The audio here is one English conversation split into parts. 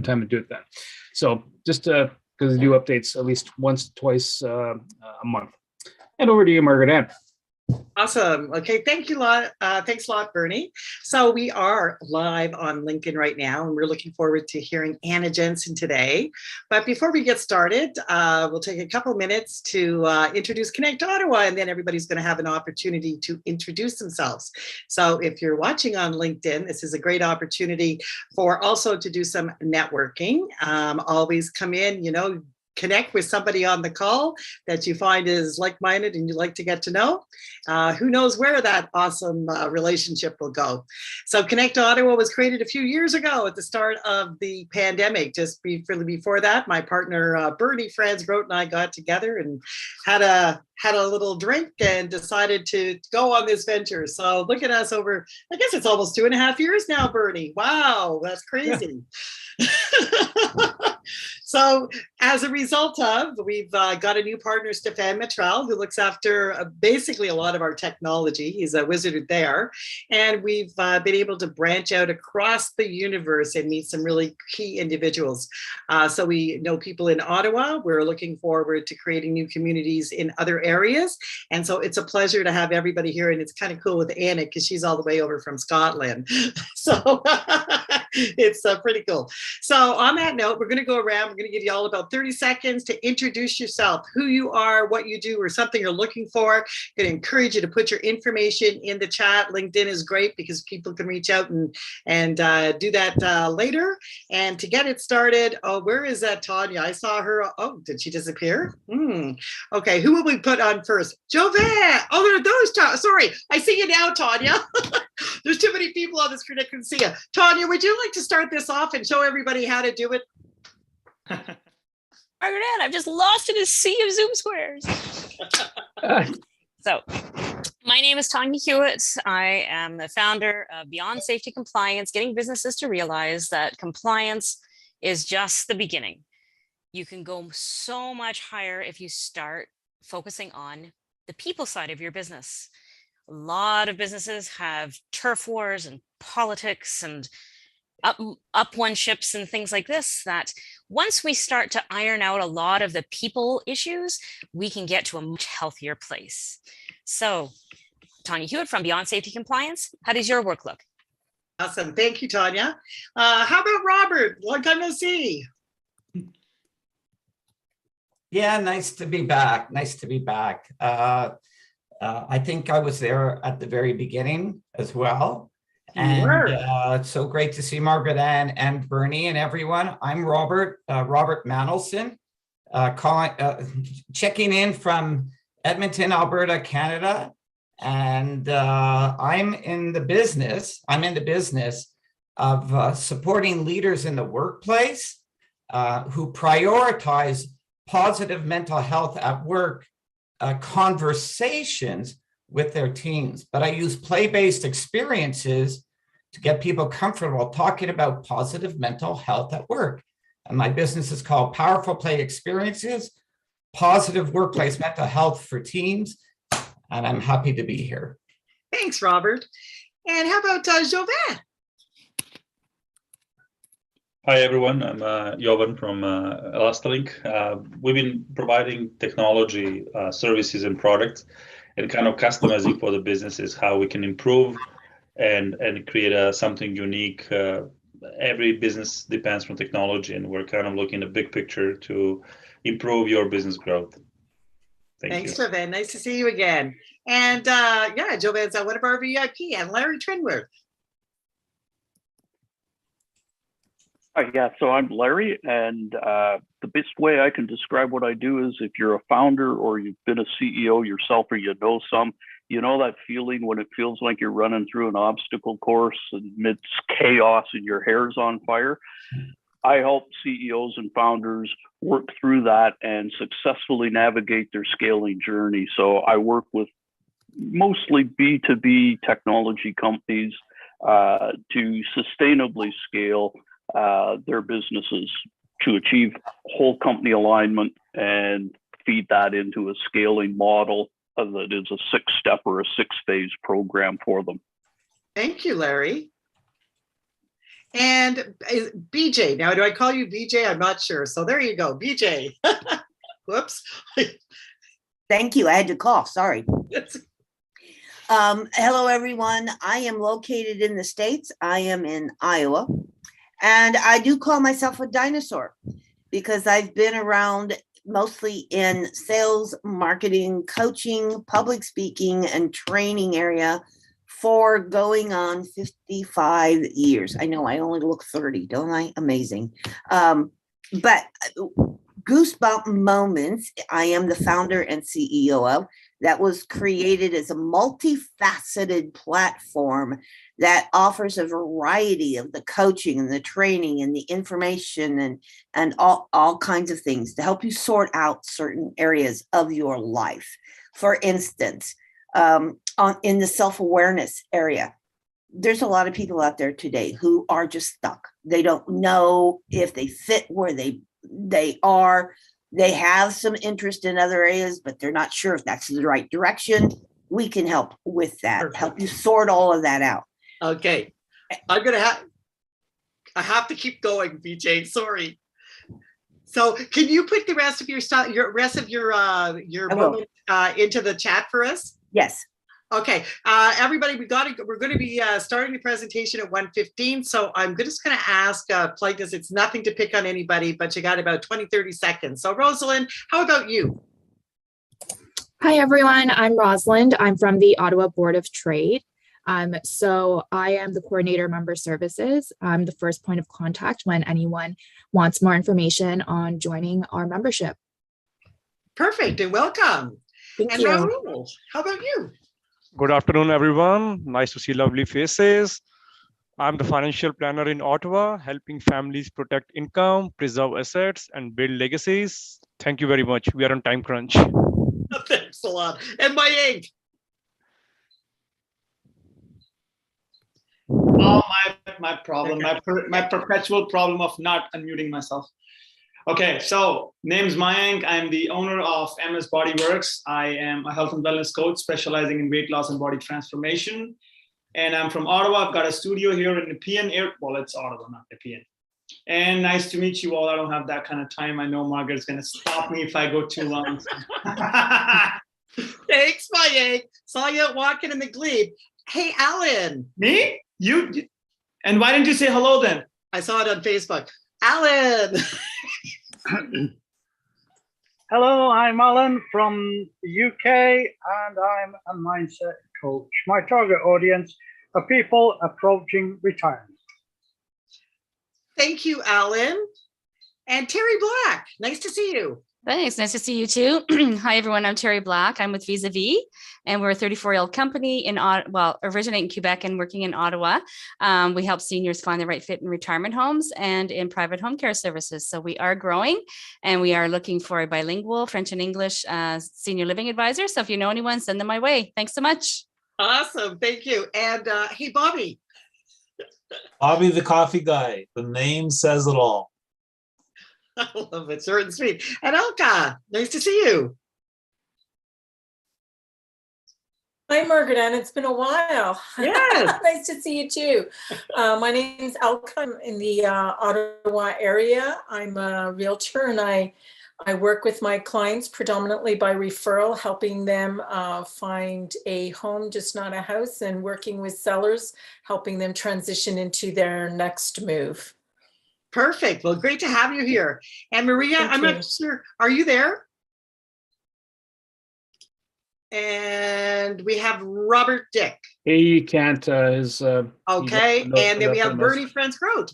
time to do it then. So just because I do updates at least once, twice a month. And over to you, Margaret Ann. Awesome. Okay, thank you a lot. Thanks a lot, Bernie. So we are live on LinkedIn right now, and we're looking forward to hearing Anna Jensen today. But before we get started, we'll take a couple minutes to introduce Connect Ottawa, and then everybody's going to have an opportunity to introduce themselves. So if you're watching on LinkedIn, this is a great opportunity for also to do some networking. Always come in, connect with somebody on the call that you find is like-minded and you'd like to get to know. Who knows where that awesome relationship will go. So Connect Ottawa was created a few years ago at the start of the pandemic. Just before that, my partner Bernie Franz-Grote and I got together and had a little drink and decided to go on this venture. So look at us over, I guess it's almost 2.5 years now, Bernie. Wow, that's crazy. So as a result of, we've got a new partner, Stéphane Metral, who looks after basically a lot of our technology. He's a wizard there. And we've been able to branch out across the universe and meet some really key individuals. So we know people in Ottawa. We're looking forward to creating new communities in other areas. And so it's a pleasure to have everybody here. And it's kind of cool with Anna because she's all the way over from Scotland. So it's pretty cool. So on that note, we're going to go around. We're going to give you all about 30 seconds to introduce yourself, who you are, what you do, or something you're looking for. I'm going to encourage you to put your information in the chat. LinkedIn is great because people can reach out and do that later. And to get it started, where is that Tanya? I saw her. Oh, did she disappear? Okay, who will we put on first? Jovet. Oh, there are those. Sorry, I see you now, Tanya. There's too many people on the screen. I can see you. Tanya, would you like to start this off and show everybody how to do it? Margaret Ann, I'm just lost in a sea of Zoom squares. So, my name is Tanya Hewitt. I am the founder of Beyond Safety Compliance, getting businesses to realize that compliance is just the beginning. You can go so much higher if you start focusing on the people side of your business. A lot of businesses have turf wars and politics and up one ships and things like this, that once we start to iron out a lot of the people issues, we can get to a much healthier place. So Tanya Hewitt from Beyond Safety Compliance, how does your work look? Awesome. Thank you, Tanya. How about Robert? Long time no see. Yeah, nice to be back. I think I was there at the very beginning as well. And it's so great to see Margaret Ann and Bernie and everyone. I'm Robert Manelson, checking in from Edmonton, Alberta, Canada. And I'm in the business of supporting leaders in the workplace who prioritize positive mental health at work conversations with their teams. But I use play-based experiences to get people comfortable talking about positive mental health at work. And my business is called Powerful Play Experiences, Positive Workplace Mental Health for Teams. And I'm happy to be here. Thanks, Robert. And how about Jovet? Hi, everyone. I'm Jovan from Elastalink. We've been providing technology services and products and kind of customizing for the businesses how we can improve and create something unique. Every business depends from technology, and we're kind of looking at the big picture to improve your business growth. Thanks, Jovan. Nice to see you again. And Jovan's one of our VIP, and Larry Trinworth. Yeah, so I'm Larry, and the best way I can describe what I do is if you're a founder or you've been a CEO yourself or you know that feeling when it feels like you're running through an obstacle course amidst chaos and your hair's on fire. I help CEOs and founders work through that and successfully navigate their scaling journey. So I work with mostly B2B technology companies to sustainably scale their businesses to achieve whole company alignment and feed that into a scaling model that is a 6-step or a 6-phase program for them. Thank you, Larry. And BJ, now do I call you BJ? I'm not sure. So there you go, BJ. Whoops. Thank you. I had to cough. Sorry. Hello, everyone. I am located in the States. I am in Iowa. And I do call myself a dinosaur because I've been around mostly in sales, marketing, coaching, public speaking, and training area for going on 55 years. I know I only look 30, don't I? Amazing. But Goosebump Moments, I am the founder and CEO of, that was created as a multifaceted platform that offers a variety of the coaching and the training and the information and all kinds of things to help you sort out certain areas of your life. For instance, in the self-awareness area, there's a lot of people out there today who are just stuck. They don't know if they fit where they are. They have some interest in other areas, but they're not sure if that's the right direction. We can help with that. Perfect. Help you sort all of that out. Okay. I have to keep going, BJ. Sorry. So can you put the rest of your moment into the chat for us? Yes. Okay, everybody, we're going to be starting the presentation at 1:15. So I'm just going to ask Plagueis, it's nothing to pick on anybody, but you got about 20, 30 seconds. So Rosalind, how about you? Hi, everyone. I'm Rosalind. I'm from the Ottawa Board of Trade. So I am the coordinator member services. I'm the first point of contact when anyone wants more information on joining our membership. Perfect, and welcome. Thank you. Rahul, how about you? Good afternoon, everyone. Nice to see lovely faces. I'm the financial planner in Ottawa, helping families protect income, preserve assets, and build legacies. Thank you very much. We are on time crunch. Thanks a lot. And Mayank. Oh, my problem, my perpetual problem of not unmuting myself. Okay, so name's Mayank. I'm the owner of MS Bodyworks. I am a health and wellness coach specializing in weight loss and body transformation. And I'm from Ottawa. I've got a studio here in Nepean. Well, it's Ottawa, not Nepean. And nice to meet you all. I don't have that kind of time. I know Margaret's going to stop me if I go too long. Thanks, Mayank. Saw you walking in the glebe. Hey, Alan. Me? You? And why didn't you say hello then? I saw it on Facebook. Alan. Hello, I'm Alan from the UK and I'm a mindset coach. My target audience are people approaching retirement. Thank you, Alan. And Terry Black, nice to see you. Thanks. Nice to see you too. Hi, everyone. I'm Terry Black. I'm with Vis-a-Vis, and we're a 34-year-old company originating in Quebec and working in Ottawa. We help seniors find the right fit in retirement homes and in private home care services. So we are growing, and we are looking for a bilingual French and English senior living advisor. So if you know anyone, send them my way. Thanks so much. Awesome. Thank you. And hey, Bobby. Bobby the coffee guy. The name says it all. I love it. Short and sweet. And Elka, nice to see you. Hi, Margaret Ann. It's been a while. Yes. Nice to see you too. My name is Elka. I'm in the Ottawa area. I'm a realtor and I work with my clients predominantly by referral, helping them find a home, just not a house, and working with sellers, helping them transition into their next move. Perfect. Well, great to have you here. And Maria, I'm not sure, are you there? And we have Robert Dick. He can't. Okay. And then we have Bernie Franz-Grote.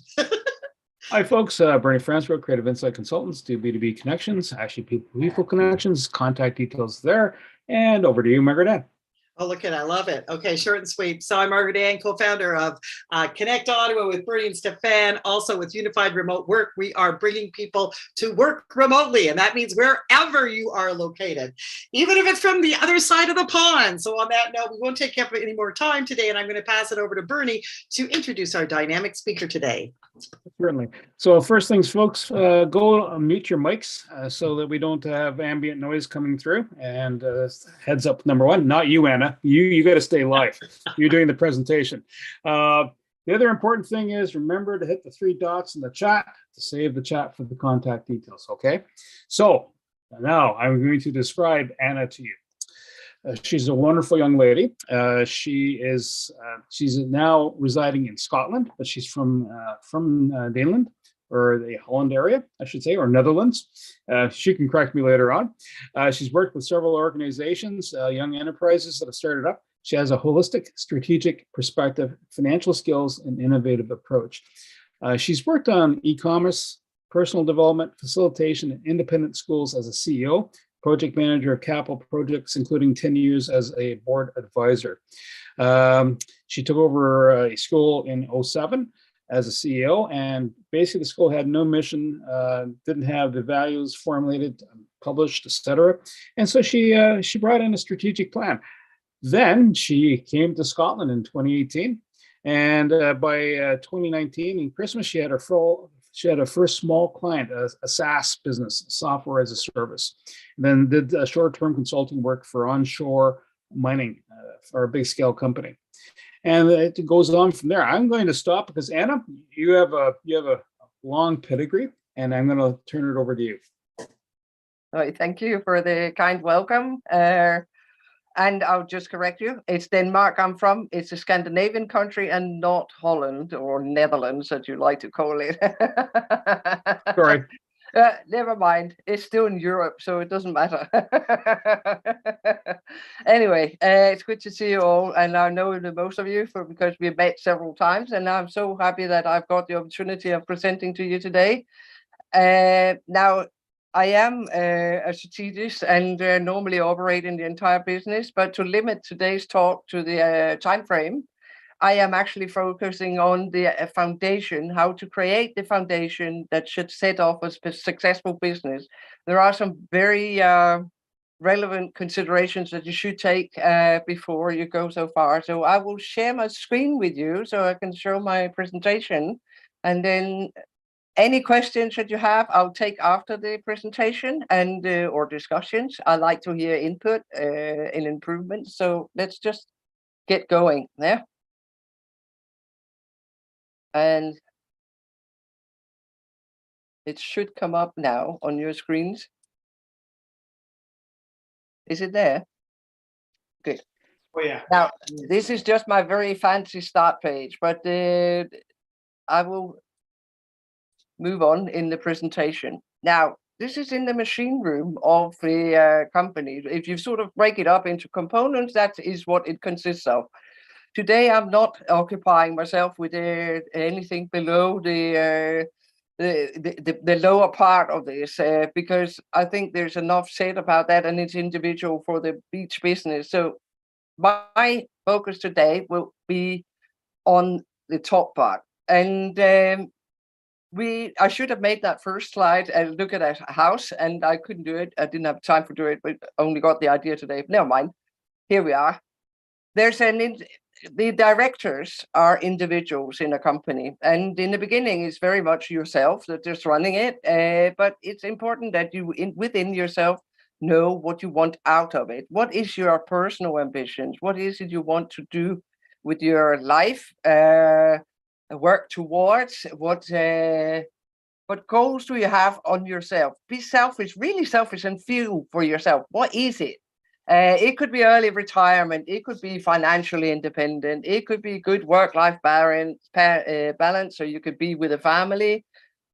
Hi, folks. Bernie Franz-Grote, Creative Insight Consultants, do B2B connections, actually people connections, contact details there. And over to you, Margaret Ann. Oh, look at it. I love it. Okay, short and sweet. So I'm Margaret Ann, co-founder of Connect Ottawa with Bernie and Stefan, also with Unified Remote Work. We are bringing people to work remotely, and that means wherever you are located, even if it's from the other side of the pond. So on that note, we won't take up any more time today, and I'm going to pass it over to Bernie to introduce our dynamic speaker today. Certainly. So first things, folks, go mute your mics so that we don't have ambient noise coming through. And heads up, number one, not you, Anna. You got to stay live. You're doing the presentation. The other important thing is remember to hit the 3 dots in the chat to save the chat for the contact details, okay? So now I'm going to describe Anna to you. She's a wonderful young lady. She's now residing in Scotland, but she's from Daneland, or the Holland area, I should say, or Netherlands. She can correct me later on. She's worked with several organizations, young enterprises that have started up. She has a holistic, strategic perspective, financial skills, and innovative approach. She's worked on e-commerce, personal development, facilitation, and independent schools as a CEO, project manager of capital projects, including 10 years as a board advisor. She took over a school in 2007 as a CEO, and basically the school had no mission, didn't have the values formulated, published, etc. And so she brought in a strategic plan. Then she came to Scotland in 2018, and by 2019 in Christmas, she had her first small client, a SaaS business, software as a service. And then did short-term consulting work for onshore mining for a big scale company. And it goes on from there. I'm going to stop because Anna, you have a long pedigree, and I'm going to turn it over to you. All right, thank you for the kind welcome. And I'll just correct you. It's Denmark I'm from. It's a Scandinavian country and not Holland or Netherlands, as you like to call it. Sorry. Never mind. It's still in Europe, so it doesn't matter. Anyway, it's good to see you all. And I know most of you because we've met several times. And I'm so happy that I've got the opportunity of presenting to you today. Now, I am a strategist and normally operate in the entire business, but to limit today's talk to the time frame, I am actually focusing on the foundation, how to create the foundation that should set off a successful business. There are some very relevant considerations that you should take before you go so far. So I will share my screen with you so I can show my presentation, and then any questions that you have, I'll take after the presentation and or discussions. I like to hear input and improvements. So let's just get going there. And it should come up now on your screens. Is it there? Good. Oh yeah. Now, this is just my very fancy start page, but I will move on in the presentation. Now, this is in the machine room of the company. If you sort of break it up into components, that is what it consists of. Today, I'm not occupying myself with anything below the lower part of this because I think there's enough said about that, and it's individual for each business. So my focus today will be on the top part, and I should have made that first slide and look at a house, and I couldn't do it. I didn't have time to do it, but only got the idea today. Never mind. Here we are. The directors are individuals in a company, and in the beginning, it's very much yourself that just running it. But it's important that you, within yourself, know what you want out of it. What is your personal ambitions? What is it you want to do with your life? Work towards what goals do you have on yourself? Be selfish, really selfish, and feel for yourself. What is it? It could be early retirement. It could be financially independent. It could be good work-life balance, so you could be with a family.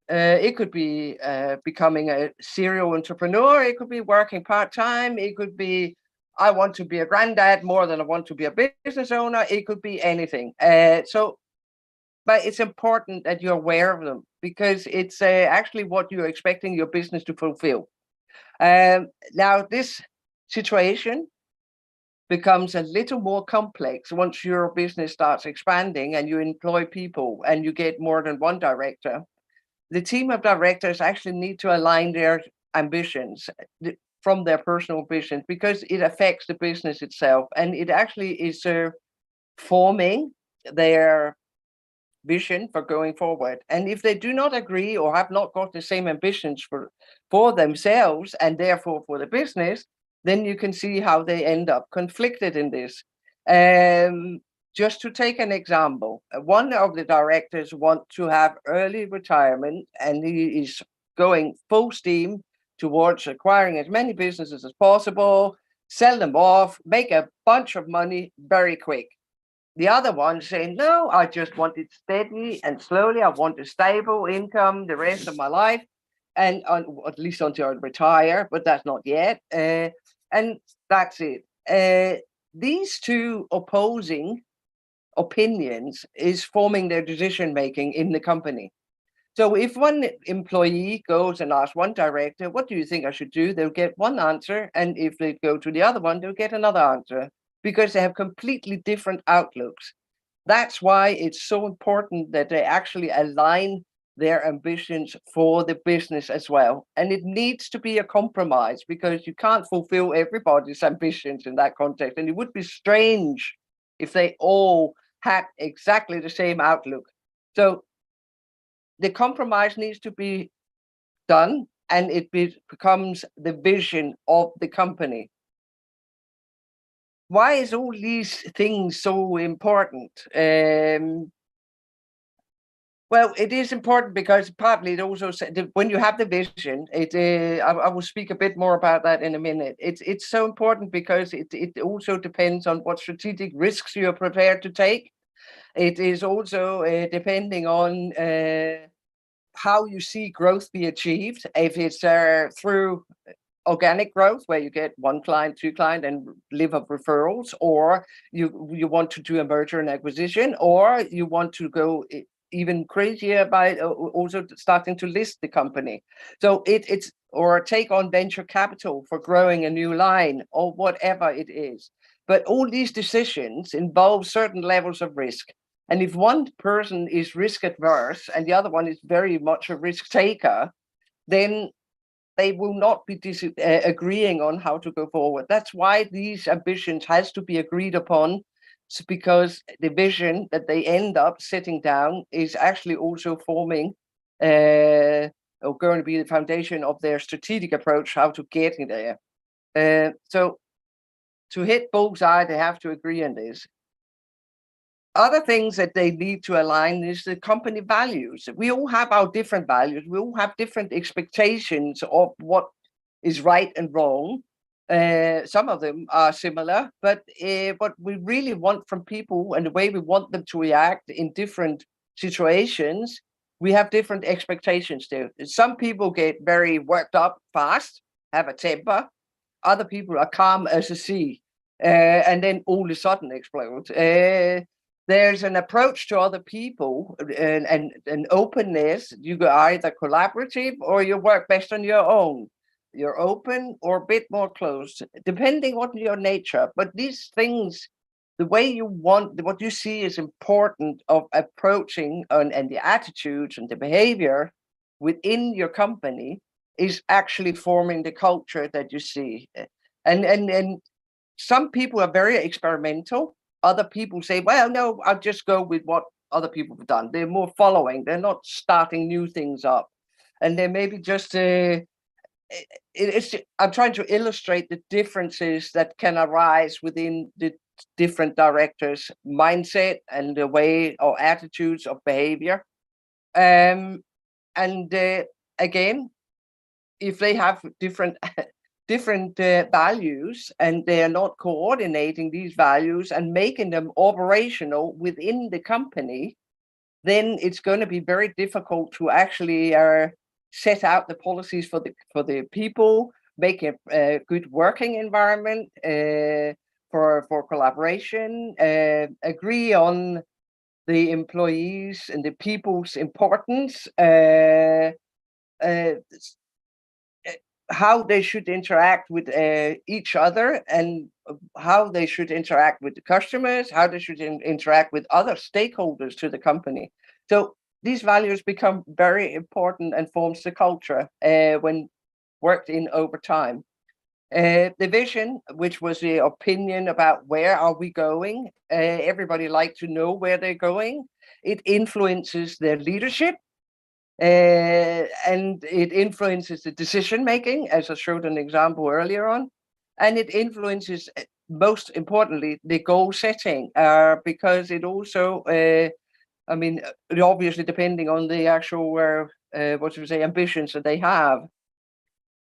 It could be becoming a serial entrepreneur. It could be working part-time. It could be, I want to be a granddad more than I want to be a business owner. It could be anything. But it's important that you're aware of them, because it's actually what you're expecting your business to fulfill. Now, this situation becomes a little more complex once your business starts expanding and you employ people and you get more than one director. The team of directors actually need to align their ambitions from their personal vision, because it affects the business itself, and it actually is forming their vision for going forward. And if they do not agree or have not got the same ambitions for themselves and therefore for the business, then you can see how they end up conflicted in this. Just to take an example, one of the directors want to have early retirement, and he is going full steam towards acquiring as many businesses as possible, sell them off, make a bunch of money very quick. The other one saying, no, I just want it steady and slowly. I want a stable income the rest of my life, and at least until I retire, but that's not yet. And that's it. These two opposing opinions is forming their decision making in the company. So if one employee goes and asks one director, what do you think I should do? They'll get one answer. And if they go to the other one, they'll get another answer because they have completely different outlooks. That's why it's so important that they actually align their ambitions for the business as well. And it needs to be a compromise because you can't fulfill everybody's ambitions in that context. And it would be strange if they all had exactly the same outlook. So the compromise needs to be done, and it becomes the vision of the company. Why is all these things so important? Well, it is important because partly it also, when you have the vision, I will speak a bit more about that in a minute. It's so important because it also depends on what strategic risks you are prepared to take. It is also depending on how you see growth be achieved. If it's through organic growth, where you get one client, two clients, and live of referrals, or you want to do a merger and acquisition, or you want to go even crazier by also starting to list the company. So it's or take on venture capital for growing a new line or whatever it is. But all these decisions involve certain levels of risk. And if one person is risk adverse and the other one is very much a risk taker, then they will not be agreeing on how to go forward. That's why these ambitions has to be agreed upon, because the vision that they end up setting down is actually also forming or going to be the foundation of their strategic approach, how to get in there. So to hit bullseye, they have to agree on this. Other things that they need to align is the company values. We all have our different values. We all have different expectations of what is right and wrong. Some of them are similar, but what we really want from people and the way we want them to react in different situations, we have different expectations too. Some people get very worked up fast, have a temper. Other people are calm as a sea, and then all of a sudden explode. There's an approach to other people and an openness. You go either collaborative or you work best on your own. You're open or a bit more closed, depending on your nature. But these things, the way you want, what you see is important of approaching and the attitudes and the behavior within your company is actually forming the culture that you see. And some people are very experimental. Other people say, well, no, I'll just go with what other people have done. They're more following. They're not starting new things up. And they maybe just, I'm trying to illustrate the differences that can arise within the different directors' mindset and the way or attitudes of behavior. And again, if they have different values and they are not coordinating these values and making them operational within the company, then it's going to be very difficult to actually set out the policies for the people, make a good working environment for collaboration, agree on the employees and the people's importance, how they should interact with each other, and how they should interact with the customers, how they should interact with other stakeholders to the company. So these values become very important and forms the culture when worked in over time. The vision, which was the opinion about where are we going, everybody likes to know where they're going. It influences their leadership. And it influences the decision making, as I showed an example earlier on, and it influences most importantly, the goal setting, because it also, I mean, obviously depending on the actual, what should we say, ambitions that they have.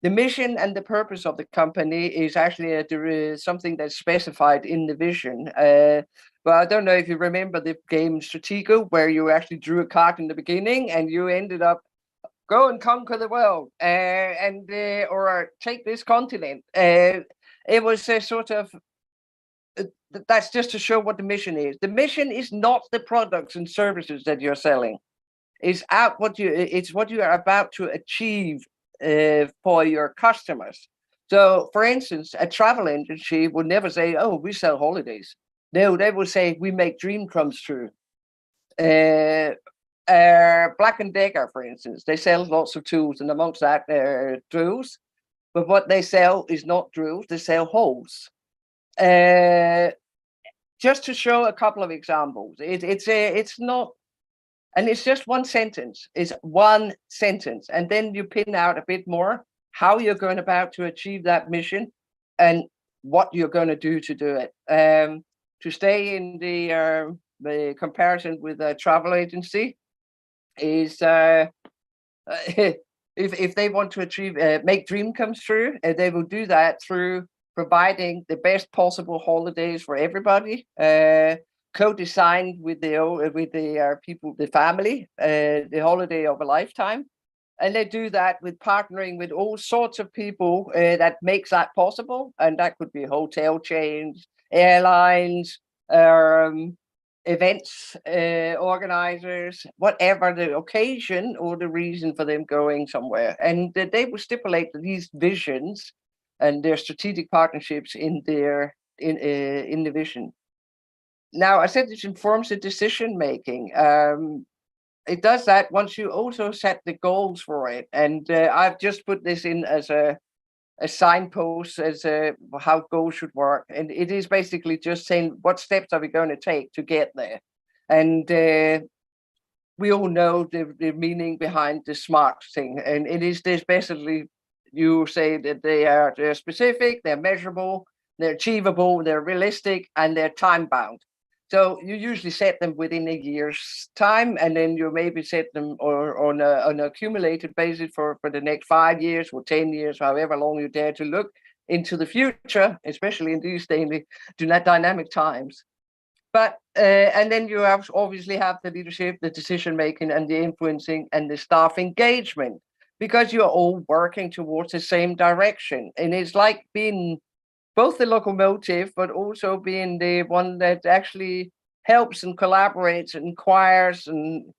The mission and the purpose of the company is actually something that's specified in the vision. But I don't know if you remember the game Stratego, where you actually drew a card in the beginning and you ended up go and conquer the world or take this continent. It was a sort of, that's just to show what the mission is. The mission is not the products and services that you're selling. It's what you are about to achieve for your customers. So, for instance, a travel agency would never say, "Oh, we sell holidays." No, they would say, "We make dream comes true." Black & Decker, for instance, they sell lots of tools, and amongst that, drills. But what they sell is not drills; they sell holes. Just to show a couple of examples, it's not. And it's just one sentence. It's one sentence. And then you pin out a bit more how you're going about to achieve that mission and what you're going to do it. To stay in the comparison with a travel agency is if they want to achieve, make dream comes true, they will do that through providing the best possible holidays for everybody. Co-designed with the people, the family, the holiday of a lifetime, and they do that with partnering with all sorts of people that makes that possible, and that could be hotel chains, airlines, events organizers, whatever the occasion or the reason for them going somewhere, and they will stipulate these visions and their strategic partnerships in the vision. Now, I said it informs the decision making. It does that once you also set the goals for it. And I've just put this in as a signpost as how goals should work. And it is basically just saying what steps are we going to take to get there. And we all know the meaning behind the SMART thing. And it is this basically, you say that they're specific, they're measurable, they're achievable, they're realistic, and they're time bound. So you usually set them within a year's time, and then you maybe set them on an accumulated basis for the next 5 years or 10 years, however long you dare to look into the future, especially in these dynamic times. But and then you obviously have the leadership, the decision making, and the influencing, and the staff engagement, because you're all working towards the same direction. And it's like being both the locomotive, but also being the one that actually helps and collaborates and inquires and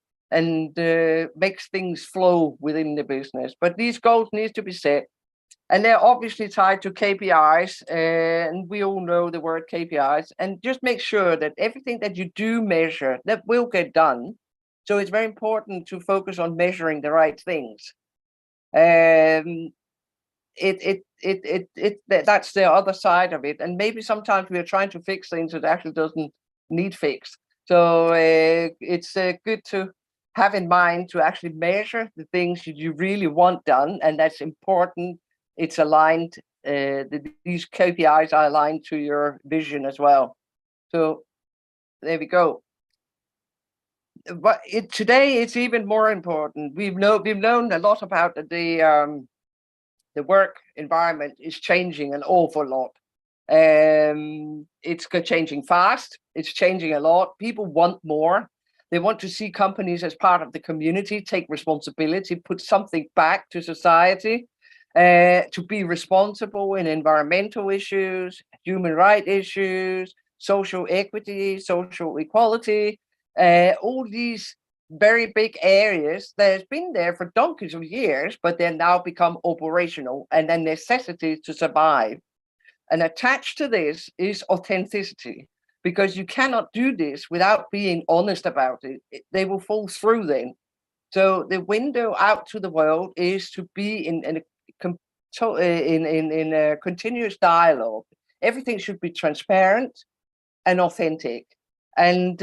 makes things flow within the business. But these goals need to be set, and they're obviously tied to KPIs, and we all know the word KPIs. And just make sure that everything that you do measure, that will get done. So it's very important to focus on measuring the right things. That's the other side of it, and maybe sometimes we are trying to fix things that actually doesn't need fixed. So it's good to have in mind to actually measure the things you really want done, and that's important. It's aligned. These KPIs are aligned to your vision as well. So there we go. But today it's even more important. We've known a lot about the work environment is changing an awful lot. It's changing fast. It's changing a lot. People want more. They want to see companies as part of the community, take responsibility, put something back to society, to be responsible in environmental issues, human rights issues, social equity, social equality, all these very big areas that has been there for donkeys of years, but they're now become operational and a necessity to survive. And attached to this is authenticity, because you cannot do this without being honest about it. They will fall through then. So the window out to the world is to be in a continuous dialogue. Everything should be transparent and authentic. And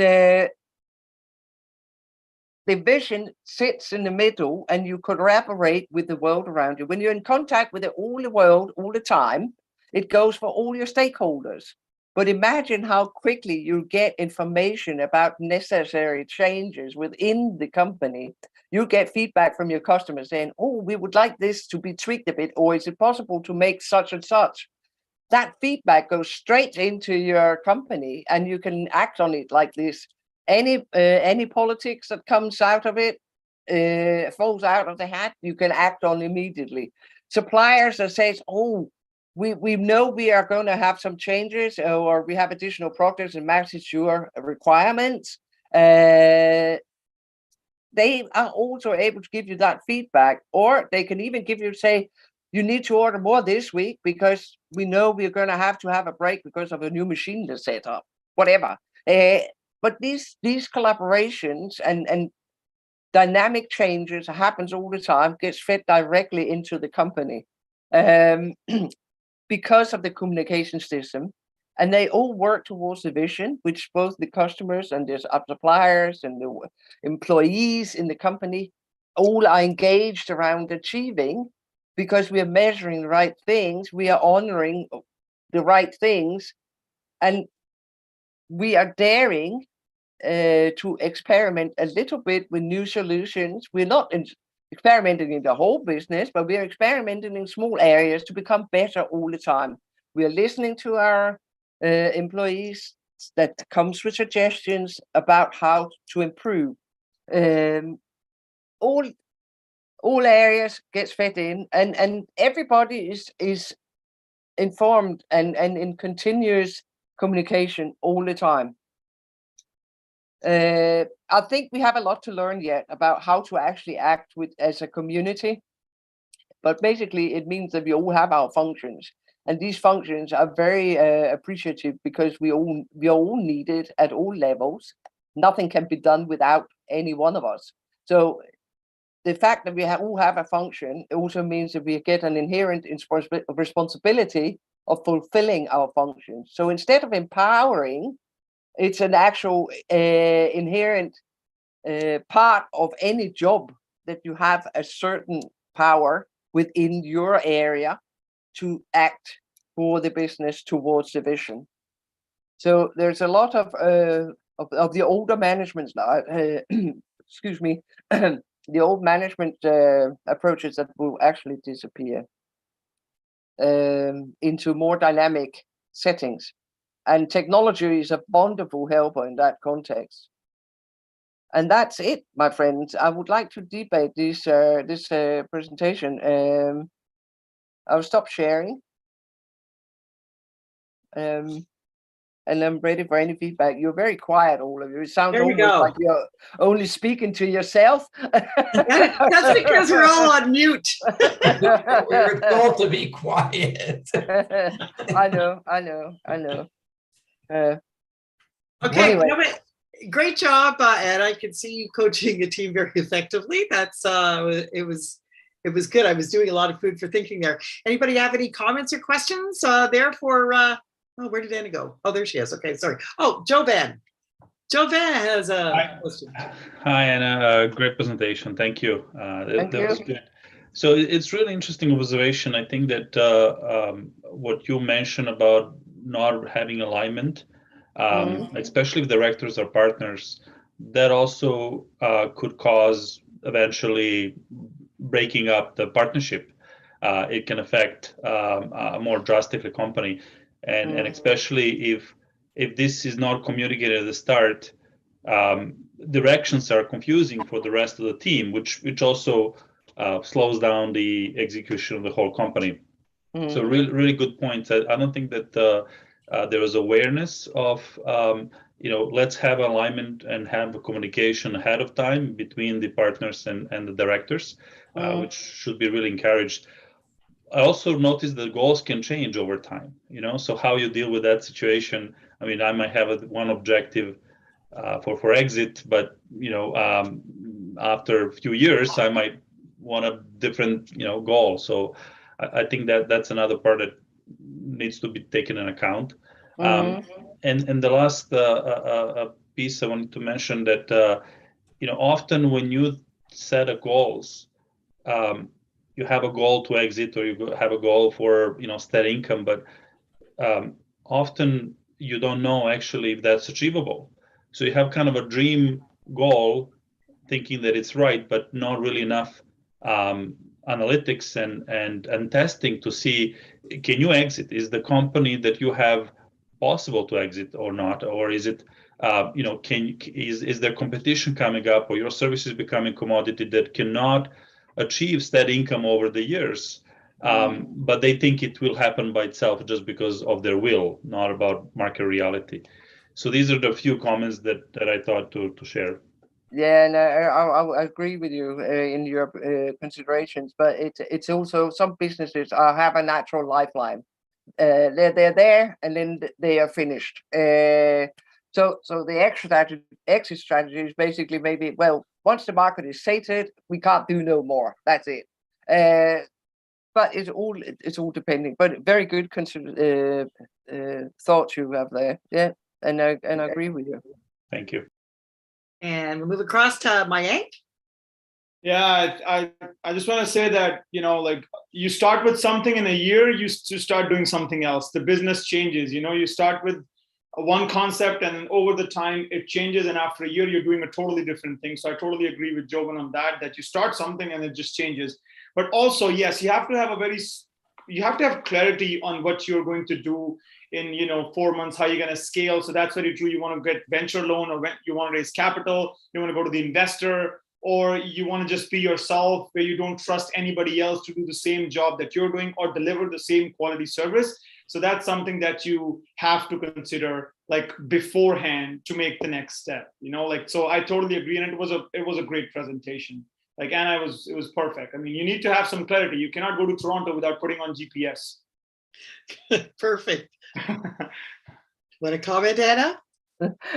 the vision sits in the middle, and you collaborate with the world around you. When you're in contact with all the world all the time, it goes for all your stakeholders. But imagine how quickly you get information about necessary changes within the company. You get feedback from your customers saying, oh, we would like this to be tweaked a bit, or is it possible to make such and such? That feedback goes straight into your company and you can act on it like this. Any politics that comes out of it, falls out of the hat, you can act on immediately. Suppliers that says, oh, we know we are going to have some changes, or we have additional projects and matches your requirements. They are also able to give you that feedback, or they can even give you, say, you need to order more this week because we know we're going to have a break because of a new machine to set up, whatever. But these collaborations and dynamic changes happens all the time, gets fed directly into the company because of the communication system. And they all work towards the vision, which both the customers and the suppliers and the employees in the company all are engaged around achieving, because we are measuring the right things, we are honoring the right things, and we are daring to experiment a little bit with new solutions. We're not experimenting in the whole business, but we are experimenting in small areas to become better all the time. We are listening to our employees that comes with suggestions about how to improve. All areas gets fed in, and everybody is informed and in continuous communication all the time. I think we have a lot to learn yet about how to actually act as a community, but basically it means that we all have our functions, and these functions are very appreciative because we are all needed at all levels. Nothing can be done without any one of us. So the fact that we all have a function also means that we get an inherent responsibility of fulfilling our functions. So instead of empowering, it's an actual inherent part of any job that you have a certain power within your area to act for the business towards the vision. So there's a lot of the older management, excuse me, the old management approaches that will actually disappear into more dynamic settings. And technology is a wonderful helper in that context. And that's it, my friends. I would like to debate this presentation. I'll stop sharing. And I'm ready for any feedback. You're very quiet, all of you. It sounds almost like you're only speaking to yourself. That's because we're all on mute. We're told to be quiet. I know. Okay, anyway. Great job, Ed. I can see you coaching a team very effectively. That's it was good. I was doing a lot of food for thinking there. Anybody have any comments or questions there for? Oh, where did Anna go? Oh, there she is. Okay, sorry. Oh, Jovan. Jovan has a question. Hi, Anna. Great presentation. Thank you. That was good. So it's really interesting observation. I think that what you mentioned about not having alignment, especially if directors or partners, that also could cause eventually breaking up the partnership. It can affect more drastically company, and especially if this is not communicated at the start, directions are confusing for the rest of the team, which also slows down the execution of the whole company. So really good points. I don't think that there is awareness of let's have alignment and have a communication ahead of time between the partners and the directors, which should be really encouraged. I also noticed that goals can change over time, so how you deal with that situation. I mean, I might have one objective for exit, but after a few years I might want a different goal. So I think that's another part that needs to be taken in account. And the last piece I wanted to mention that often when you set a goals, you have a goal to exit or you have a goal for steady income, but often you don't know actually if that's achievable. So you have kind of a dream goal, thinking that it's right, but not really enough analytics and testing to see, can you exit? Is the company that you have possible to exit or not? Or is it, is there competition coming up, or your services becoming commodity that cannot achieve steady income over the years? But they think it will happen by itself just because of their will, not about market reality. So these are the few comments that I thought to share. Yeah, no, I agree with you in your considerations, but it's also some businesses have a natural lifeline. They're there and then they are finished. So the exit strategy is basically maybe, well, once the market is sated, we can't do no more. That's it. But it's all depending. But very good thoughts you have there. Yeah, and I agree with you. Thank you. And we'll move across to Mayank. Yeah, I just want to say that, like, you start with something in a year, you start doing something else. The business changes. You start with one concept, and over the time it changes, and after a year you're doing a totally different thing. So I totally agree with Jovan on that you start something and it just changes. But also, yes, you have to have clarity on what you're going to do in 4 months, how you're going to scale. So that's very true. You want to get venture loan, or you want to raise capital, you want to go to the investor, or you want to just be yourself, where you don't trust anybody else to do the same job that you're doing or deliver the same quality service. So that's something that you have to consider, like, beforehand to make the next step. So I totally agree, and it was a great presentation. Like, Anna, it was perfect. I mean, you need to have some clarity. You cannot go to Toronto without putting on GPS. Perfect. Want to comment, Anna?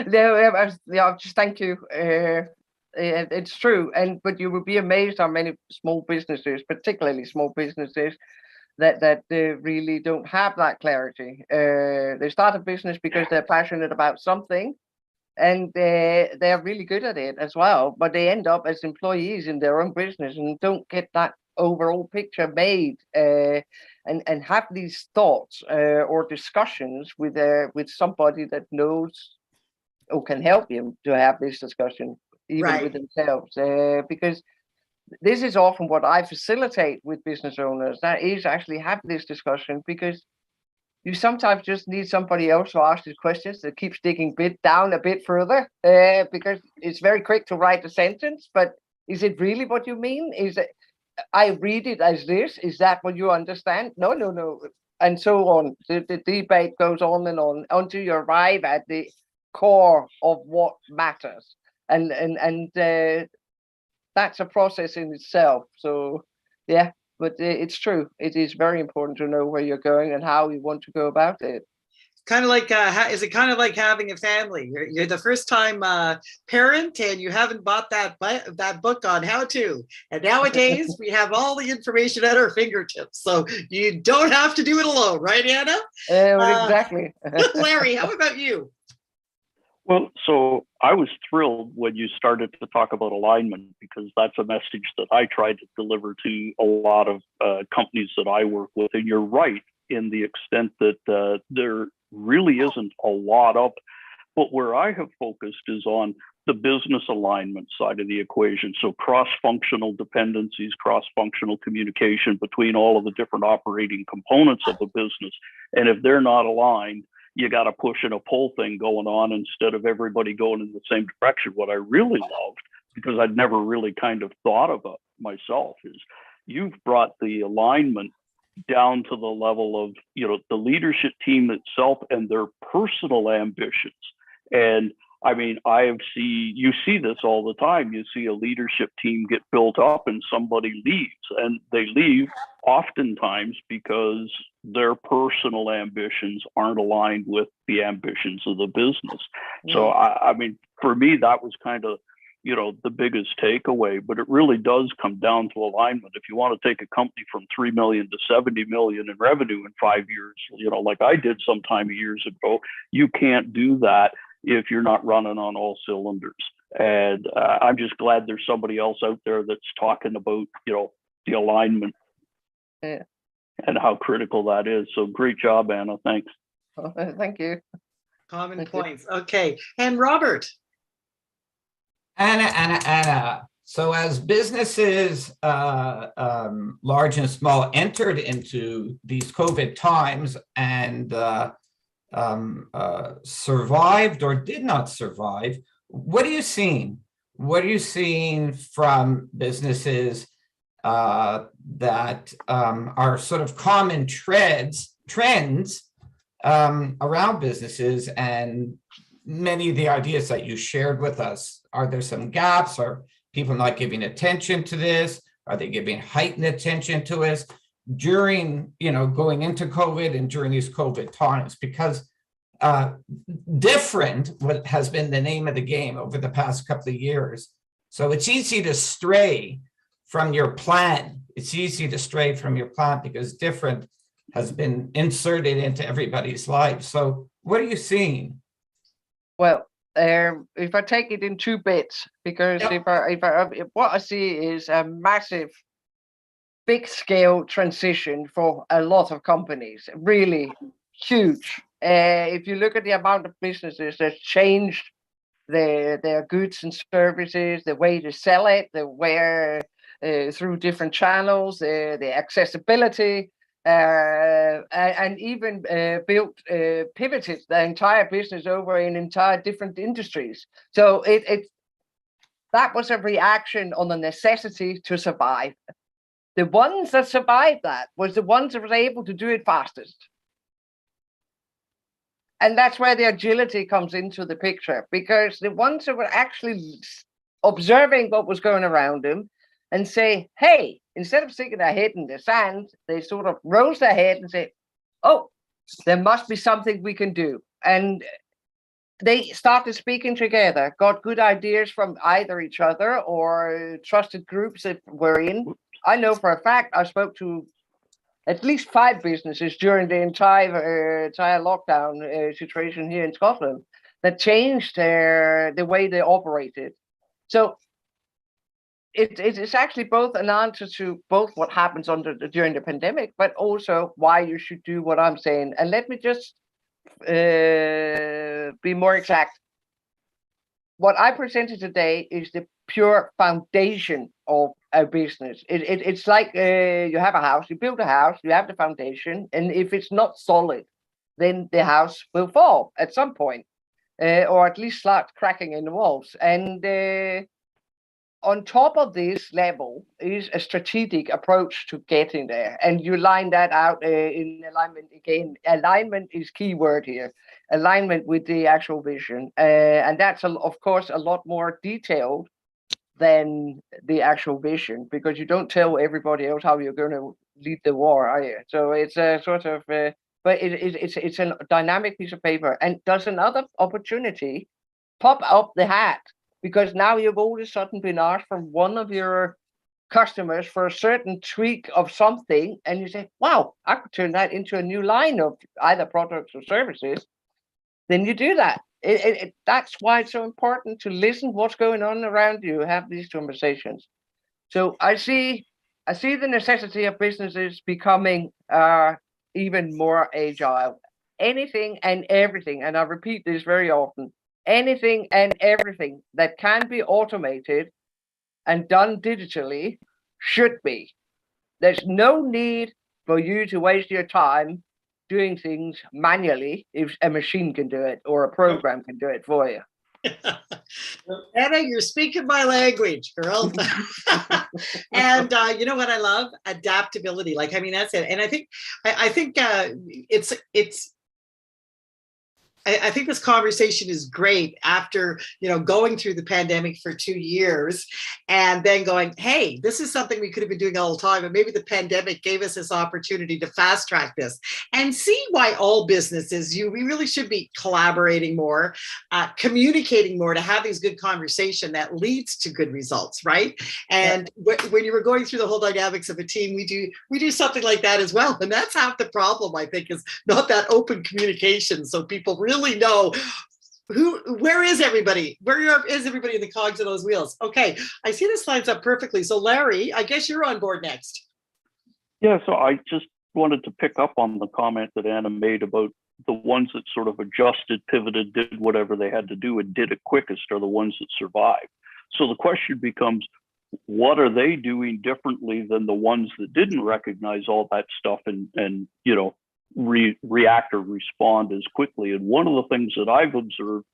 No, just thank you. It's true, but you would be amazed how many small businesses, particularly small businesses, that really don't have that clarity. They start a business because they're passionate about something, and they're really good at it as well, but they end up as employees in their own business and don't get that overall picture made, and have these thoughts or discussions with somebody that knows or can help you to have this discussion, even with themselves, because this is often what I facilitate with business owners, that is actually have this discussion, because you sometimes just need somebody else to ask these questions that keeps digging down a bit further, because it's very quick to write a sentence, but is it really what you mean? Is it, I read it as this, is that what you understand? No. And so on. The debate goes on and on until you arrive at the core of what matters. And that's a process in itself. So yeah, but it's true. It is very important to know where you're going and how you want to go about it. Kind of like, is it kind of like having a family? You're the first time parent, and you haven't bought that book on how to. And nowadays we have all the information at our fingertips, so you don't have to do it alone, right, Anna? Exactly. Larry, how about you? Well, so I was thrilled when you started to talk about alignment, because that's a message that I try to deliver to a lot of companies that I work with. And you're right in the extent that there really isn't a lot of it. But where I have focused is on the business alignment side of the equation. So cross-functional dependencies, cross-functional communication between all of the different operating components of a business. And if they're not aligned, you got a push and a pull thing going on instead of everybody going in the same direction. What I really loved, because I'd never really kind of thought about myself, is you've brought the alignment down to the level of, the leadership team itself and their personal ambitions. And I mean, you see this all the time. You see a leadership team get built up and somebody leaves, and they leave oftentimes because their personal ambitions aren't aligned with the ambitions of the business. So I mean, for me, that was kind of, the biggest takeaway, but it really does come down to alignment. If you want to take a company from 3 million to 70 million in revenue in 5 years, like I did some time years ago, you can't do that if you're not running on all cylinders. And I'm just glad there's somebody else out there that's talking about, the alignment and how critical that is. So great job, Anna. Thanks. Thank you. Common points. Okay. And Robert. Anna. So as businesses, large and small, entered into these COVID times and survived or did not survive, what are you seeing? What are you seeing from businesses that are sort of common trends around businesses, and many of the ideas that you shared with us? Are there some gaps? Are people not giving attention to this? Are they giving heightened attention to us during, going into COVID and during these COVID times? Because different has been the name of the game over the past couple of years. So it's easy to stray from your plan. It's easy to stray from your plan because different has been inserted into everybody's life. So what are you seeing? Well, if I take it in two bits, because if what I see is a massive, big scale transition for a lot of companies, really huge. If you look at the amount of businesses that changed their goods and services, the way to sell it, the way through different channels, the accessibility, and even pivoted the entire business over in entire different industries. So that was a reaction on the necessity to survive. The ones that survived that was the ones that were able to do it fastest. And that's where the agility comes into the picture, because the ones that were actually observing what was going around them and say, hey, instead of sticking their head in the sand, they sort of rose their head and say, oh, there must be something we can do. And they started speaking together, got good ideas from either each other or trusted groups that were in. I know for a fact I spoke to at least 5 businesses during the entire lockdown situation here in Scotland that changed the way they operated. So it's actually both an answer to both what happens during the pandemic, but also why you should do what I'm saying. And let me just be more exact. What I presented today is the pure foundation of a business. It's like you have a house, you build a house, you have the foundation, and if it's not solid, then the house will fall at some point, or at least start cracking in the walls. And on top of this level is a strategic approach to getting there. And you line that out in alignment again. Alignment is key word here. Alignment with the actual vision. And that's, of course, a lot more detailed than the actual vision, because you don't tell everybody else how you're going to lead the war, are you? So it's a sort of, but it's a dynamic piece of paper. And does another opportunity pop up the hat? Because now you've all of a sudden been asked from one of your customers for a certain tweak of something, and you say, wow, I could turn that into a new line of either products or services. Then you do that. That's why it's so important to listen what's going on around you, have these conversations. So I see the necessity of businesses becoming even more agile. Anything and everything, and I repeat this very often, anything and everything that can be automated and done digitally should be. There's no need for you to waste your time doing things manually if a machine can do it or a program can do it for you. Anna, you're speaking my language, girl. And you know what I love? Adaptability. Like, I mean, that's it. And I think I think this conversation is great after, going through the pandemic for 2 years and then going, hey, this is something we could have been doing all the time. And maybe the pandemic gave us this opportunity to fast track this and see why all businesses, we really should be collaborating more, communicating more to have these good conversation that leads to good results, right? And when you were going through the whole dynamics of a team, we do something like that as well. And that's half the problem, I think, is not that open communication. So people really know where is everybody? Where is everybody in the cogs of those wheels? Okay, I see this lines up perfectly. So Larry, I guess you're on board next. Yeah, so I just wanted to pick up on the comment that Anna made about the ones that sort of adjusted, pivoted, did whatever they had to do and did it quickest are the ones that survived. So the question becomes, what are they doing differently than the ones that didn't recognize all that stuff and react or respond as quickly? And one of the things that I've observed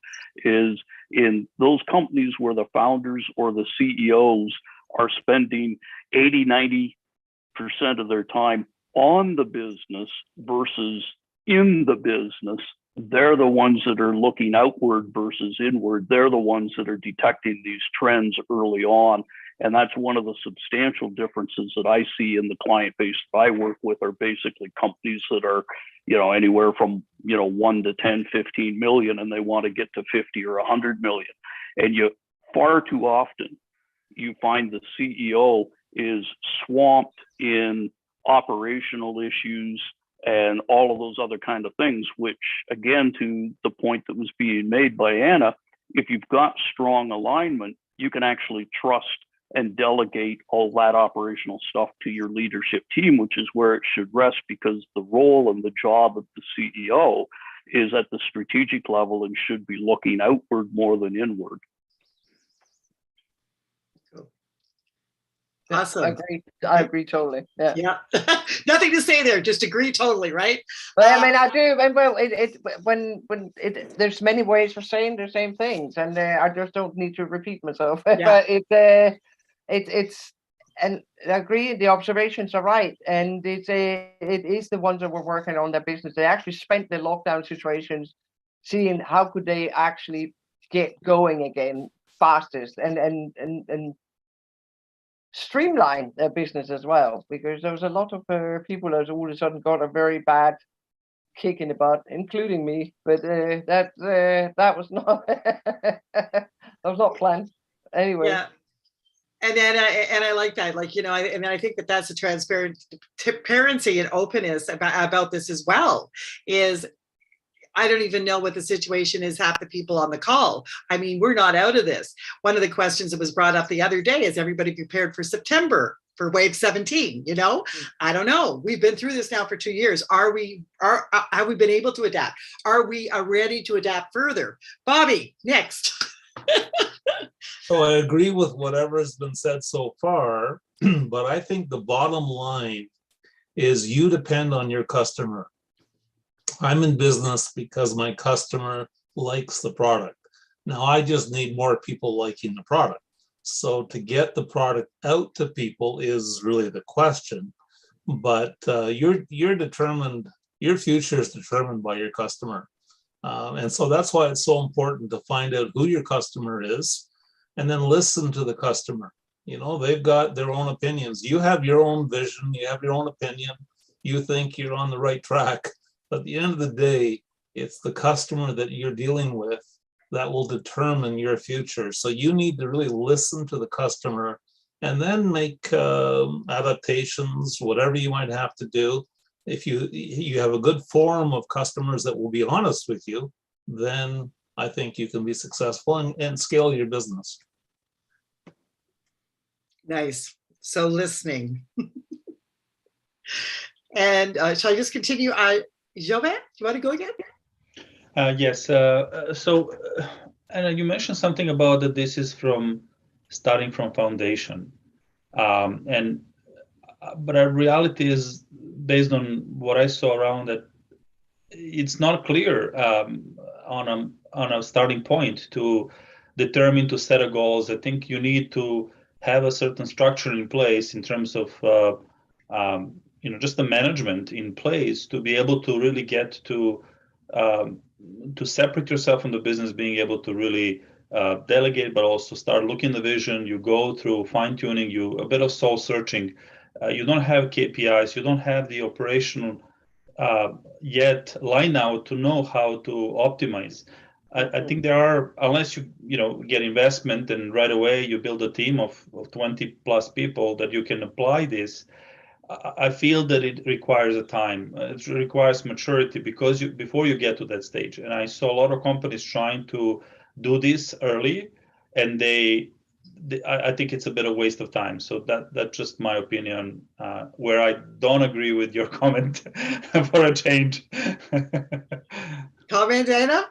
is in those companies where the founders or the CEOs are spending 80-90% of their time on the business versus in the business, they're the ones that are looking outward versus inward. They're the ones that are detecting these trends early on. And that's one of the substantial differences that I see in the client base that I work with are basically companies that are, anywhere from, 1 to 10, 15 million, and they want to get to 50 or 100 million. And far too often, you find the CEO is swamped in operational issues and all of those other kind of things, which again, to the point that was being made by Anna, if you've got strong alignment, you can actually trust and delegate all that operational stuff to your leadership team, which is where it should rest, because the role and the job of the CEO is at the strategic level and should be looking outward more than inward. Awesome. I agree totally. Yeah. Nothing to say there. Just agree totally, right? But I mean, I do. Well, there's many ways of saying the same things, and I just don't need to repeat myself. Yeah. But it's and I agree. The observations are right, and it is the ones that were working on their business. They actually spent the lockdown situations seeing how could they actually get going again fastest and streamline their business as well, because there was a lot of people that all of a sudden got a very bad kick in the butt, including me. But that was not that was not planned anyway. Yeah. And then I like that, I think that's a transparency and openness about this as well. Is I don't even know what the situation is, half the people on the call. I mean, we're not out of this. One of the questions that was brought up the other day is everybody prepared for September for wave 17, I don't know. We've been through this now for 2 years. Have we been able to adapt? Are we ready to adapt further? Bobby, next. So I agree with whatever has been said so far, but I think the bottom line is you depend on your customer. I'm in business because my customer likes the product. Now I just need more people liking the product. So to get the product out to people is really the question. But you're determined. Your future is determined by your customer, and so that's why it's so important to find out who your customer is, and then listen to the customer. They've got their own opinions. You have your own vision. You have your own opinion. You think you're on the right track. But at the end of the day, it's the customer that you're dealing with that will determine your future. So you need to really listen to the customer and then make adaptations, whatever you might have to do. If you have a good forum of customers that will be honest with you, then I think you can be successful and scale your business. Nice. So listening. And shall I just continue? Jobin, do you want to go again? Yes. So, Anna, you mentioned something about that this is starting from foundation. But our reality is, based on what I saw around, that it's not clear on a starting point to determine, to set a goals. I think you need to have a certain structure in place in terms of just the management in place to be able to really get to separate yourself from the business, being able to really delegate, but also start looking the vision. You go through fine tuning, a bit of soul searching. You don't have KPIs, you don't have the operational yet line out to know how to optimize. I think there are, unless you get investment and right away you build a team of 20 plus people that you can apply this. I feel that it requires a time. It requires maturity because before you get to that stage. And I saw a lot of companies trying to do this early, and they I think it's a bit of waste of time. So that's just my opinion, where I don't agree with your comment for a change. Comment, Anna?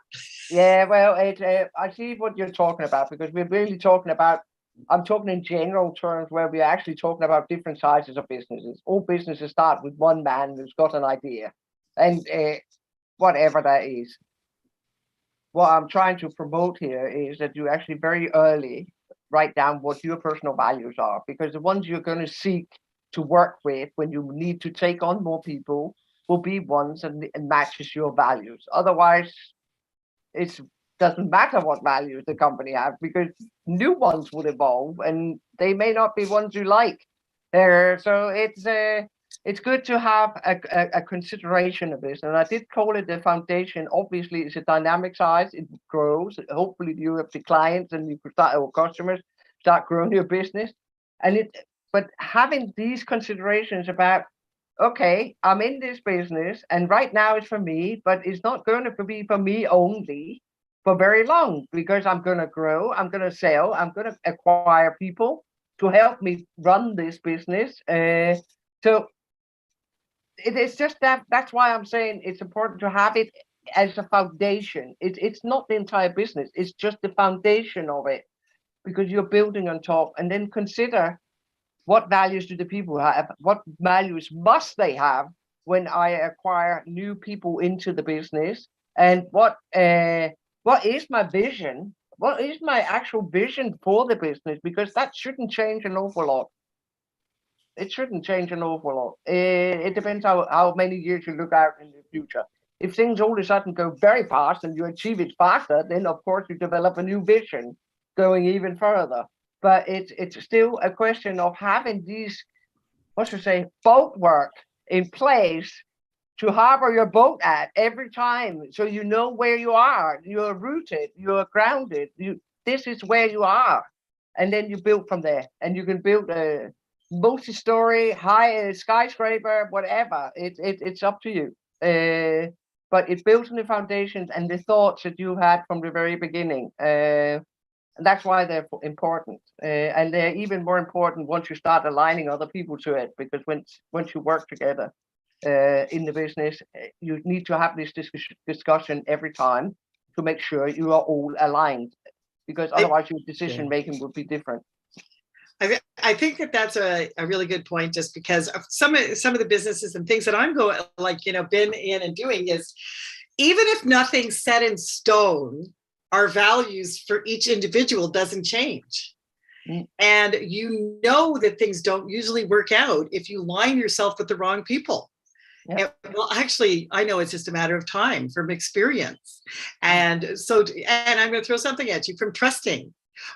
Yeah, well, I see what you're talking about, because we're really talking about, I'm talking in general terms, where we're actually talking about different sizes of businesses. All businesses start with one man who's got an idea, and whatever that is. What I'm trying to promote here is that you actually very early write down what your personal values are, because the ones you're going to seek to work with when you need to take on more people will be ones and matches your values. Otherwise, it doesn't matter what values the company have, because new ones will evolve and they may not be ones you like. So it's good to have a consideration of this. And I did call it the foundation. Obviously, it's a dynamic size. It grows. Hopefully, you have the clients and you could start, or customers start growing your business. But having these considerations about, okay, I'm in this business and right now it's for me, but it's not going to be for me only for very long, because I'm going to grow, I'm going to sell, I'm going to acquire people to help me run this business. So it is just that's why I'm saying it's important to have it as a foundation. It's not the entire business, it's just the foundation of it, because you're building on top. And then consider, what values do the people have? What values must they have when I acquire new people into the business? And what is my vision? What is my actual vision for the business? Because that shouldn't change an awful lot. It shouldn't change an awful lot. It depends how many years you look out in the future. If things all of a sudden go very fast and you achieve it faster, then of course you develop a new vision going even further. But it's still a question of having these, boat work in place to harbor your boat at every time, so you know where you are. You're rooted, you're grounded. This is where you are, and then you build from there. And you can build a multi-story, high skyscraper, whatever. It's up to you. But it builds on the foundations and the thoughts that you had from the very beginning. And that's why they're important. And they're even more important once you start aligning other people to it, because once you work together in the business, you need to have this discussion every time to make sure you are all aligned, because otherwise your decision making would be different. I think that's a really good point, just because of some of the businesses and things that I'm been in and doing is, even if nothing's set in stone, our values for each individual doesn't change. And you know that things don't usually work out if you line yourself with the wrong people. Yep. Well, actually, I know it's just a matter of time from experience. And I'm going to throw something at you from trusting.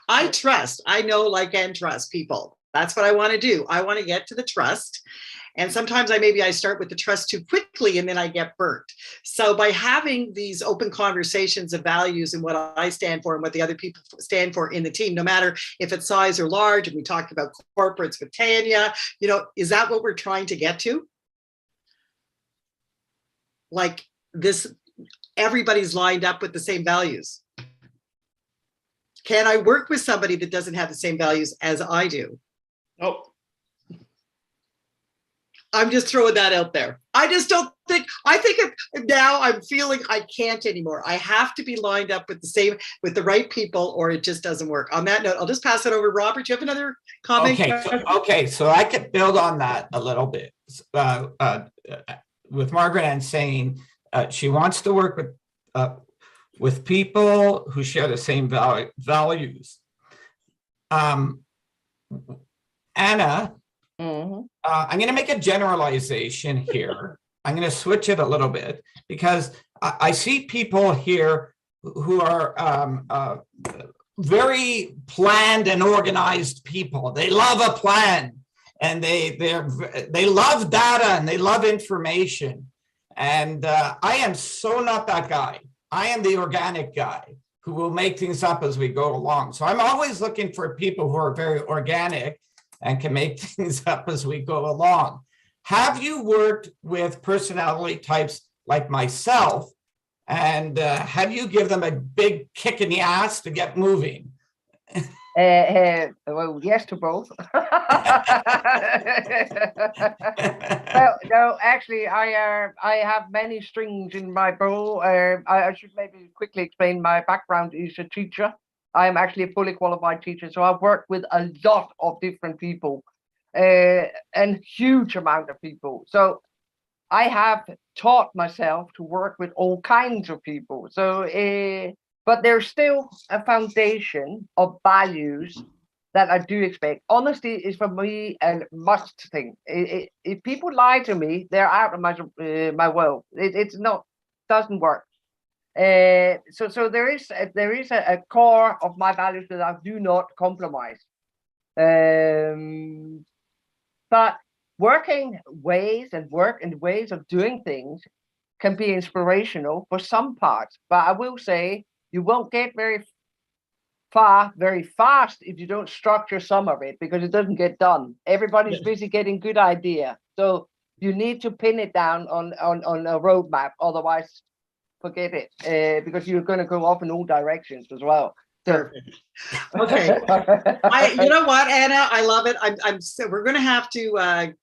I know, like, and trust people. That's what I want to do. I want to get to the trust. And sometimes I start with the trust too quickly and then I get burnt. So by having these open conversations of values and what I stand for and what the other people stand for in the team, no matter if it's size or large, and we talked about corporates with Tanya, is that what we're trying to get to? Like this, everybody's lined up with the same values. Can I work with somebody that doesn't have the same values as I do? Nope. I'm just throwing that out there. I just don't think, now I'm feeling I can't anymore. I have to be lined up with the right people, or it just doesn't work. On that note, I'll just pass it over. Robert, do you have another comment? Okay, so I could build on that a little bit with Margaret Ann saying she wants to work with people who share the same values. Anna, I'm going to make a generalization here. I'm going to switch it a little bit, because I see people here who are very planned and organized people. They love a plan, and they love data, and they love information. And I am so not that guy. I am the organic guy who will make things up as we go along. So I'm always looking for people who are very organic and can make things up as we go along. Have you worked with personality types like myself, and have you give them a big kick in the ass to get moving? Well, yes to both. Well, no, actually, I have many strings in my bow. I should maybe quickly explain my background is a teacher. I am actually a fully qualified teacher, so I've worked with a lot of different people, and huge amount of people. So I have taught myself to work with all kinds of people. So, but there's still a foundation of values that I do expect. Honesty is for me a must thing. If people lie to me, they're out of my world. It's not, doesn't work. So there is a core of my values that I do not compromise. But working ways and ways of doing things can be inspirational for some parts. But I will say you won't get very far very fast if you don't structure some of it, because it doesn't get done. Everybody's busy getting good idea. So you need to pin it down on a roadmap. Otherwise, forget it, because you're going to go off in all directions as well. Perfect. Okay. You know what, Anna, I love it. I'm so we're gonna have to wrap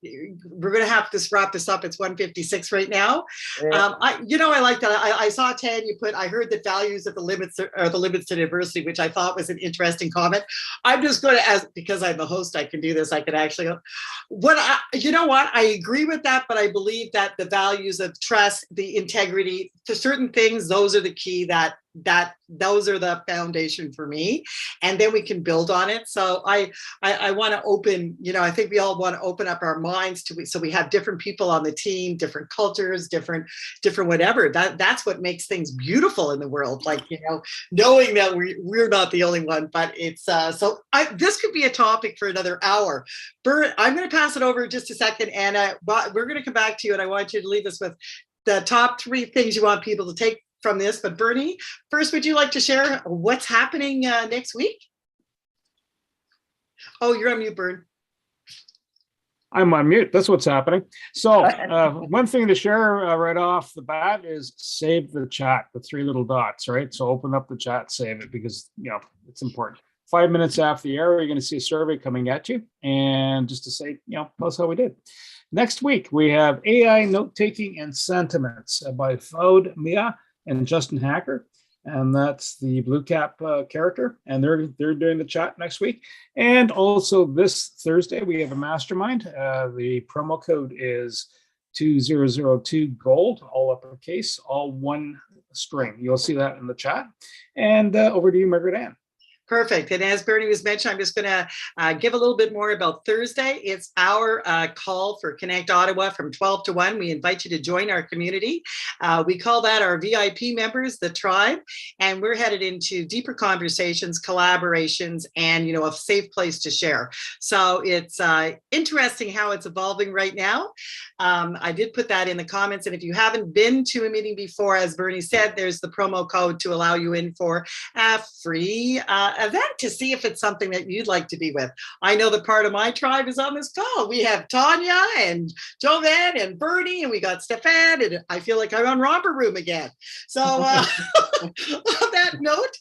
this up. It's 1:56 right now. I like that. I saw Tan, you put, I heard that values are the limits to diversity, which I thought was an interesting comment. I'm just going to, because I'm the host, I can do this. I could actually I agree with that, but I believe that the values of trust, the integrity, to certain things, those are the key, those are the foundation for me, and then we can build on it. So I want to open, I think we all want to open up our minds so we have different people on the team, different cultures, different whatever. That's what makes things beautiful in the world. Like, knowing that we're not the only one, but it's this could be a topic for another hour. Bert, I'm going to pass it over in just a second, Anna. But we're going to come back to you, and I want you to leave us with the top 3 things you want people to take from this. But Bernie, first, would you like to share what's happening next week? Oh, you're on mute, Bern. I'm on mute. That's what's happening. So one thing to share right off the bat is save the chat, the 3 little dots, right? So open up the chat, save it, because it's important. 5 minutes after the air, you're going to see a survey coming at you, and just to say, tell us how we did. Next week, we have AI note-taking and sentiments by Faude Mia and Justin Hacker, and that's the Blue Cap character, and they're doing the chat next week. And also this Thursday, we have a mastermind. The promo code is 2002 gold, all uppercase, all one string. You'll see that in the chat. And over to you, Margaret Ann. Perfect. And as Bernie was mentioned, I'm just going to give a little bit more about Thursday. It's our call for Connect Ottawa from 12 to 1. We invite you to join our community. We call that our VIP members, the tribe. And we're headed into deeper conversations, collaborations, and, a safe place to share. So it's interesting how it's evolving right now. I did put that in the comments. And if you haven't been to a meeting before, as Bernie said, there's the promo code to allow you in for a free event to see if it's something that you'd like to be with. I know that part of my tribe is on this call. We have Tanya and Jovan and Bernie, and we got Stefan, and I feel like I'm on Romper Room again. So on that note,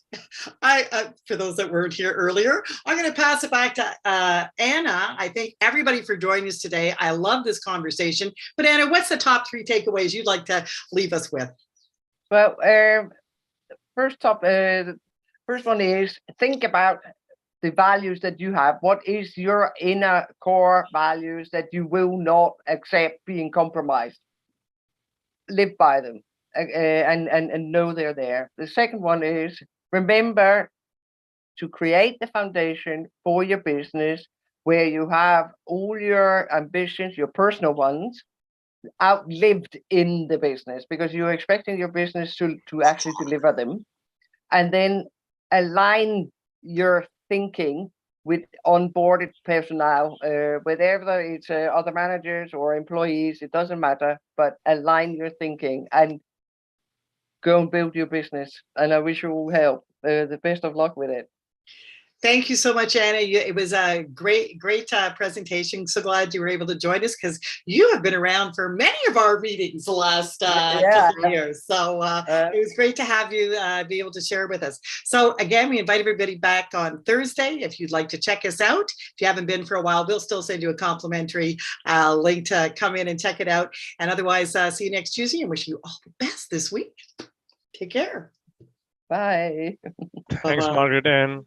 for those that weren't here earlier, I'm going to pass it back to Anna. I thank everybody for joining us today. I love this conversation. But Anna, what's the top 3 takeaways you'd like to leave us with? Well, first one is think about the values that you have. What is your inner core values that you will not accept being compromised? Live by them and know they're there. The second one is remember to create the foundation for your business where you have all your ambitions, your personal ones, outlived in the business, because you're expecting your business to actually deliver them. And then align your thinking with onboarded personnel, whether it's other managers or employees, it doesn't matter, but align your thinking and go and build your business. And I wish you all help. The best of luck with it. Thank you so much, Anna. It was a great presentation. So glad you were able to join us because you have been around for many of our meetings the last couple of years. So it was great to have you be able to share with us. So again, we invite everybody back on Thursday. If you'd like to check us out, if you haven't been for a while, we'll still send you a complimentary link to come in and check it out. And otherwise, see you next Tuesday and wish you all the best this week. Take care. Bye. Thanks, Margaret Ann.